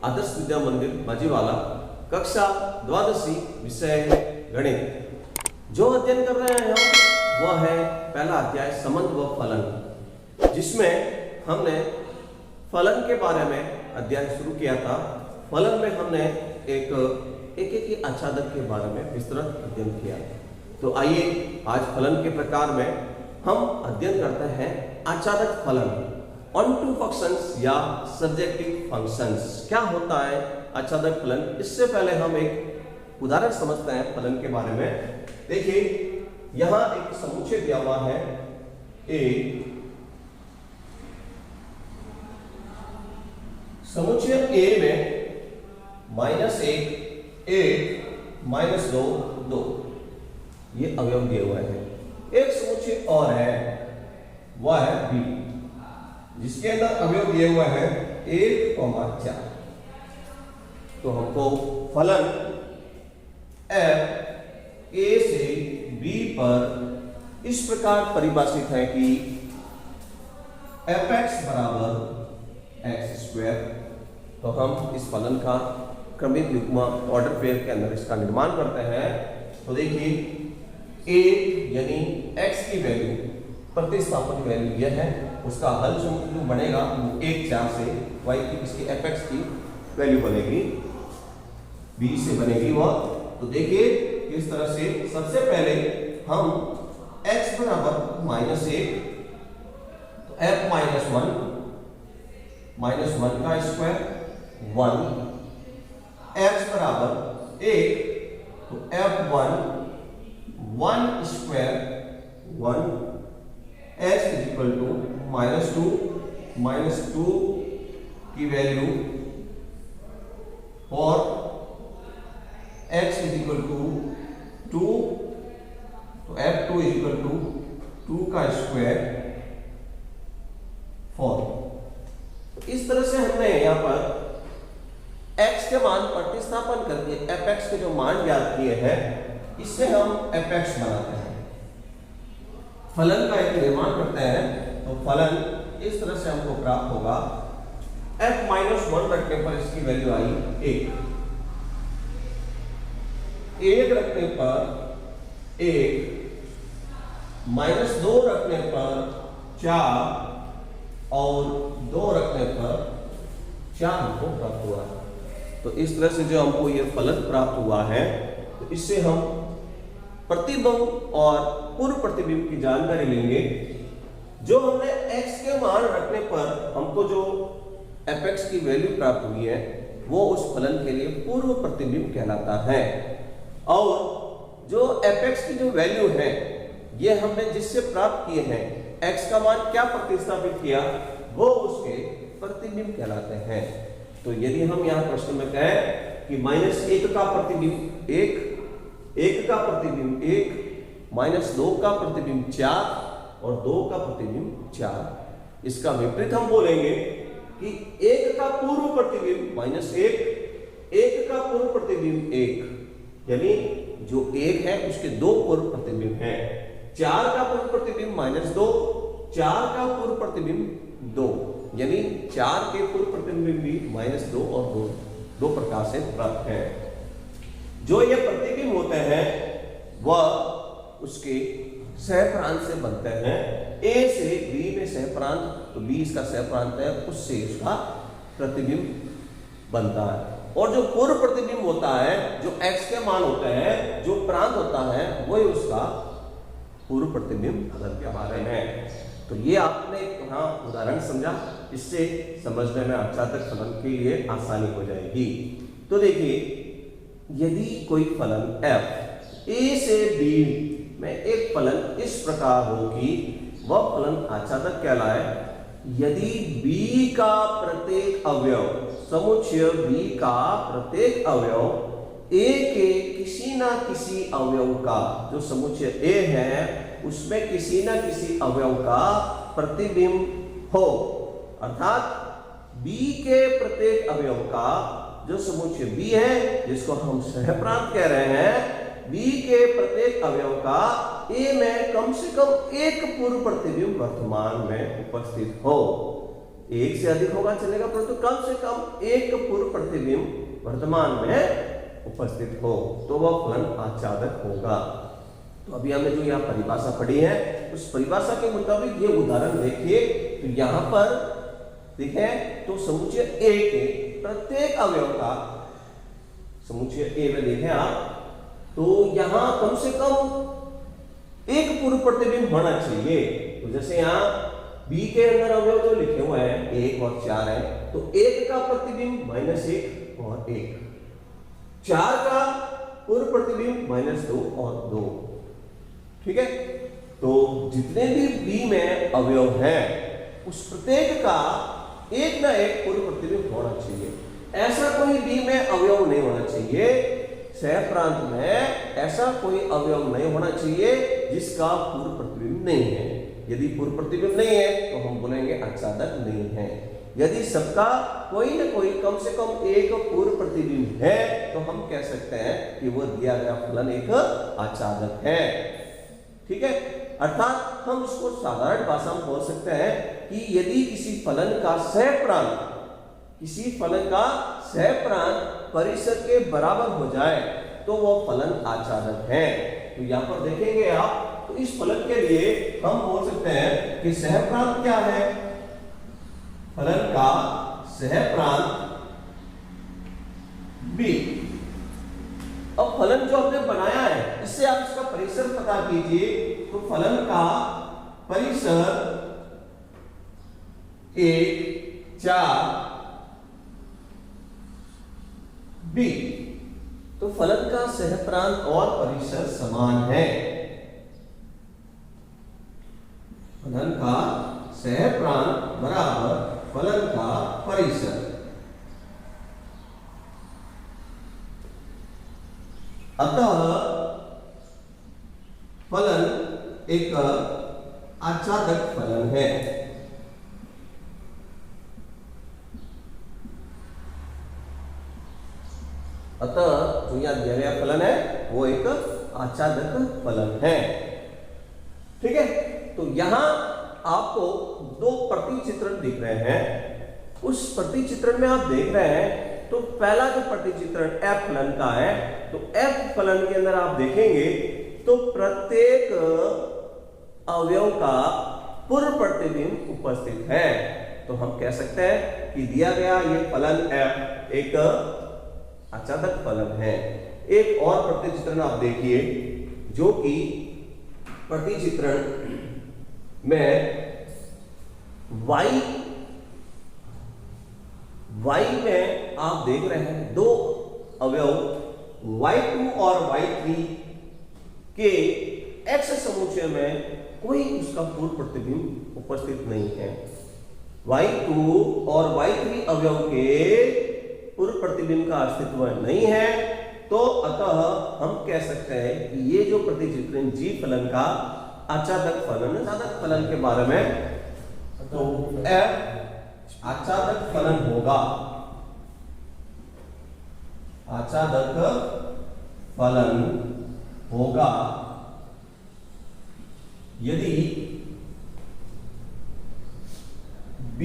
आदर्श विद्या मंदिर माजीवाला, कक्षा द्वादशी, विषय है गणित। जो अध्ययन कर रहे हैं हम वह है पहला अध्याय संबंध व फलन, जिसमें हमने फलन के बारे में अध्याय शुरू किया था। फलन में हमने एक आच्छादक के बारे में विस्तृत अध्ययन किया। तो आइए आज फलन के प्रकार में हम अध्ययन करते हैं आच्छादक फलन, ऑनटू फंक्शंस या सब्जेक्टिव फंक्शंस। क्या होता है आच्छादक फलन? इससे पहले हम एक उदाहरण समझते हैं फलन के बारे में। देखिए यहां एक समुच्चय दिया हुआ है ए, समुच्चय ए में -1, 1, -2, 2 ये अवयव दिए हुए हैं। एक समुच्चय और है वह है बी, जिसके अंदर अवयव दिए हुए हैं 1, 4। तो हमको फलन f a से b पर इस प्रकार परिभाषित है कि fx बराबर x²। तो हम इस फलन का क्रमिक युग्म ऑर्डर पेयर के अंदर इसका निर्माण करते हैं। तो देखिए a यानी x की वैल्यू, प्रतिस्थापन वैल्यू यह है, उसका हल जो बनेगा वो 1, 4 से y की इसकी fx की वैल्यू बनेगी b से बनेगी वह। तो देखिए इस तरह से सबसे पहले हम x बराबर -1, तो f -1 का स्क्वायर 1, x बराबर 1, तो f1 square 1, x is equal to -2 की वैल्यू और x इज इक्वल टू 2, तो f2 इज इक्वल टू 2 का स्क्वायर 4। इस तरह से हमने यहाँ पर x के मान प्रतिस्थापन करके fx के जो मान ज्ञात किए हैं, इससे हम fx बनाते हैं, फलन का एक निर्माण करते हैं। तो फलन इस तरह से हमको प्राप्त होगा, f-1 रखने पर इसकी वैल्यू आई 1 रखने पर 1, -2 रखने पर 4 और 2 रखने पर 4 हमको प्राप्त हुआ है। तो इस तरह से जो हमको ये फलन प्राप्त हुआ है, तो इससे हम प्रतिबिंब और पूर्व प्रतिबिंब की जानकारी लेंगे। जो हमने x के मान रखने पर हमको जो fx की वैल्यू प्राप्त हुई है, वो उस फलन के लिए पूर्व प्रतिबिंब कहलाता है। और जो fx की जो वैल्यू है, ये हमने जिससे प्राप्त किए हैं, x का मान क्या प्रतिस्थापित किया, वो उसके प्रतिबिंब कहलाते हैं। तो यदि हम यहाँ प्रश्न में कहें कि -1 का प्रतिबिंब 1, 1 का प्रतिबिंब 1, -2 का प्रतिबिंब 4 और 2 का प्रतिबिंब 4, इसका विपरीत हम बोलेंगे कि 1 का पूर्व प्रतिबिंब -1, 1 का पूर्व प्रतिबिंब 1, यानी जो 1 है उसके 2 पूर्व प्रतिबिंब हैं। 4 का पूर्व प्रतिबिंब -2, 4 का पूर्व प्रतिबिंब 2, यानी 4 के पूर्व प्रतिबिंब भी -2 और 2 प्रकार से प्राप्त है। जो ये प्रतिबिंब होते हैं वह उसके सहप्रांत से बनते हैं। A से B में सहप्रांत, तो B इसका सहप्रांत है, उससे इसका प्रतिबिंब बनता है। और जो पूर्व प्रतिबिंब होता है, जो x के मान होते हैं, जो प्रांत होता है, वही उसका पूर्व प्रतिबिंब फलन के बारे में। तो ये आपने यहाँ उदाहरण समझा, इससे समझने में आच्छादक फलन के लिए आसानी हो जाएगी। तो देखिए यदि कोई फलन f a से b में एक फलन इस प्रकार हो कि वह फलन आच्छादक कहलाए यदि b का प्रत्येक अवयव, समुच्चय b का प्रत्येक अवयव a के किसी ना किसी अवयव का, जो समुच्चय a है उसमें किसी ना किसी अवयव का प्रतिबिंब हो, अर्थात b के प्रत्येक अवयव का, जो समुच्चय b है जिसको हम सहप्रांत कह रहे हैं, b के प्रत्येक अवयव का a में कम से कम एक पूर्व प्रतिबिंब वर्तमान में उपस्थित हो। एक से अधिक होगा चलेगा, परंतु कम से कम एक पूर्व प्रतिबिंब वर्तमान में उपस्थित हो तो वह फलन आच्छादक होगा। तो अभी हमने जो यहाँ परिभाषा पढ़ी है उस परिभाषा के मुताबिक ये उदाहरण देखिए। तो यहाँ पर देखें तो समुच्चय ए के प्रत्येक अवयव का, समुच्चय ए में देखें आप, तो यहाँ कम से कम एक पूर्व प्रतिबिंब होना चाहिए। तो जैसे यहाँ बी के अंदर अवयव जो लिखे हुए हैं 1 और 4 है, तो 1 का प्रतिबिंब -1 और 1, 4 का पूर्व प्रतिबिंब -2 और 2। ठीक है, तो जितने भी बी में अवयव हैं उस प्रत्येक का एक ना एक पूर्व प्रतिबिंब होना चाहिए। ऐसा कोई बी में अवयव नहीं होना चाहिए, सह प्रांत में ऐसा कोई अवयव नहीं होना चाहिए जिसका पूर्व प्रतिबिंब नहीं है। यदि पूर्व प्रतिबिंब नहीं है तो हम बोलेंगे आच्छादक नहीं है। यदि सबका कोई न कोई कम से कम एक पूर्व प्रतिबिंब है तो हम कह सकते हैं कि वो दिया गया फलन एक आच्छादक है। ठीक है, अर्थात हम इसको साधारण भाषा में बोल सकते हैं कि यदि किसी फलन का सहप्रांत परिसर के बराबर हो जाए तो वो फलन आच्छादक है। तो यहाँ पर देखेंगे आप, तो इस फलन के लिए हम बोल सकते हैं कि सहप्रांत क्या है, फलन का सहप्रांत बी। अब फलन जो आपने बनाया है इससे आप इसका परिसर पता कीजिए। तो फलन का परिसर 1, 4, बी, तो फलन का सहप्रांत और परिसर समान है। फलन का सहप्रांत बराबर फलन का परिसर। अतः फलन एक आच्छादक फलन है। अतः जो यहां दिया गया फलन है वो एक आच्छादक फलन है। ठीक है, तो यहां आपको दो प्रतिचित्रण दिख रहे हैं। उस प्रतिचित्रण में आप देख रहे हैं तो पहला जो प्रतिचित्रण एफ फलन का है, तो एफ फलन के अंदर आप देखेंगे तो प्रत्येक अवयव का पूर्व प्रतिबिंब उपस्थित है। तो हम कह सकते हैं कि दिया गया ये फलन एफ एक आच्छादक फलन है। एक और प्रतिचित्रण आप देखिए, जो कि प्रतिचित्रण में y में आप देख रहे हैं दो अवयव y2 और y3 के x समुच्चय में कोई उसका पूर्व प्रतिबिंब उपस्थित नहीं है। y2 और y3 अवयव के पूर्व प्रतिबिंब का अस्तित्व नहीं है, तो अतः हम कह सकते हैं कि ये जो प्रतिचित्रण जी फलन का आच्छादक फलन के बारे में, तो f आच्छादक फलन होगा। आच्छादक फलन होगा यदि B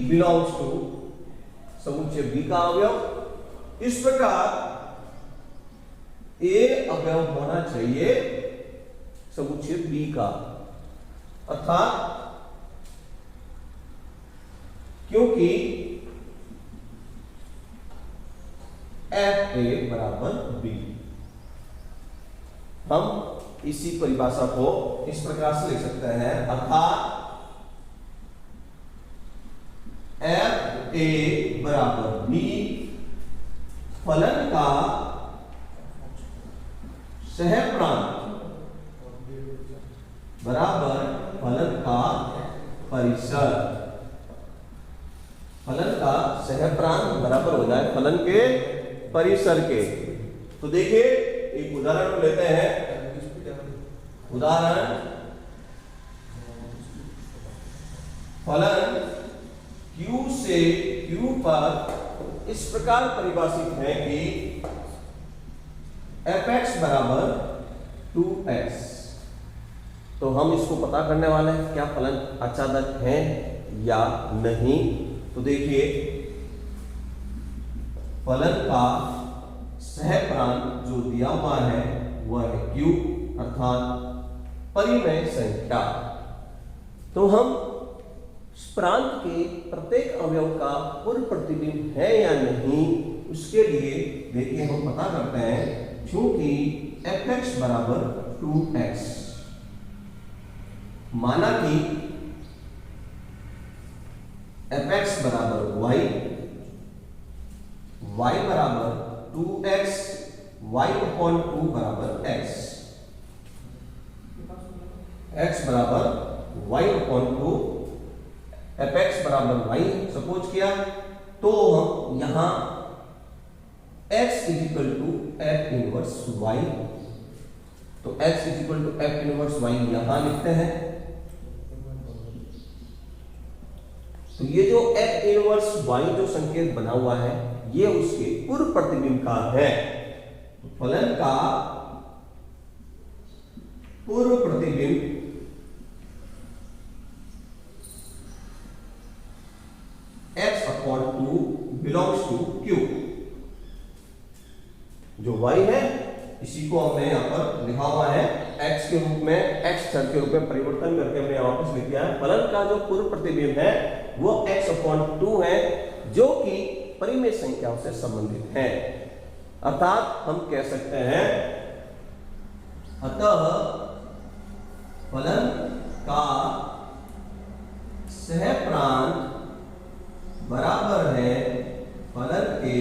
बिलोंग्स टू समुच्चय B का अवयव। इस प्रकार A अवयव होना चाहिए समुच्चय B का, अर्थात क्योंकि एफ ए बराबर बी। हम इसी परिभाषा को इस प्रकार से लिख सकते हैं, अर्थात एफ ए बराबर बी फलन का सहप्रांत बराबर फलन का परिसर। फलन का सहप्रांत बराबर हो जाए फलन के परिसर के। तो देखिए एक उदाहरण लेते हैं। उदाहरण, फलन Q से Q पर इस प्रकार परिभाषित है कि fx बराबर 2x। तो हम इसको पता करने वाले हैं क्या फलन आच्छादक है या नहीं। तो देखिए फलन का सहप्रांत जो दिया हुआ है वह है Q अर्थात परिमेय संख्या। तो हम प्रांत के प्रत्येक अवयव का पूर्ण प्रतिबिंब है या नहीं, उसके लिए देखिए हम पता करते हैं। क्योंकि fx बराबर 2x, माना कि fx बराबर y, y बराबर 2x, y अपॉन 2 बराबर x, x बराबर y अपॉन 2, fx बराबर y सपोज किया, तो हम यहां x equal to f inverse y, तो x equal to f inverse y यहां लिखते हैं। तो ये जो f इनवर्स y जो संकेत बना हुआ है ये उसके पूर्व प्रतिबिंब का है। तो फलन का पूर्व प्रतिबिंब x upon 2 belongs to Q। जो y है इसी को हमने यहां पर लिखा हुआ है x के रूप में, x चर के रूप में परिवर्तन करके हमने वापस लिख दिया है। फलन का जो पूर्व प्रतिबिंब है वो x अपॉन 2 है, जो कि परिमेय संख्याओं से संबंधित है। अर्थात हम कह सकते हैं अतः फलन का सहप्रांत बराबर है फलन के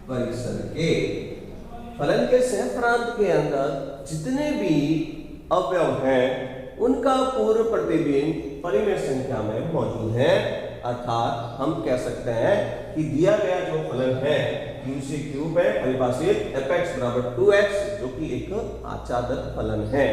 परिसर के। फलन के सहप्रांत के अंदर जितने भी अवयव हैं उनका पूर्व प्रतिबिंब परिमेय संख्या में मौजूद है। अर्थात हम कह सकते हैं कि दिया गया जो फलन है Q से क्यूब है, परिभाषित fx बराबर 2x, जो कि एक आचार्य फलन है।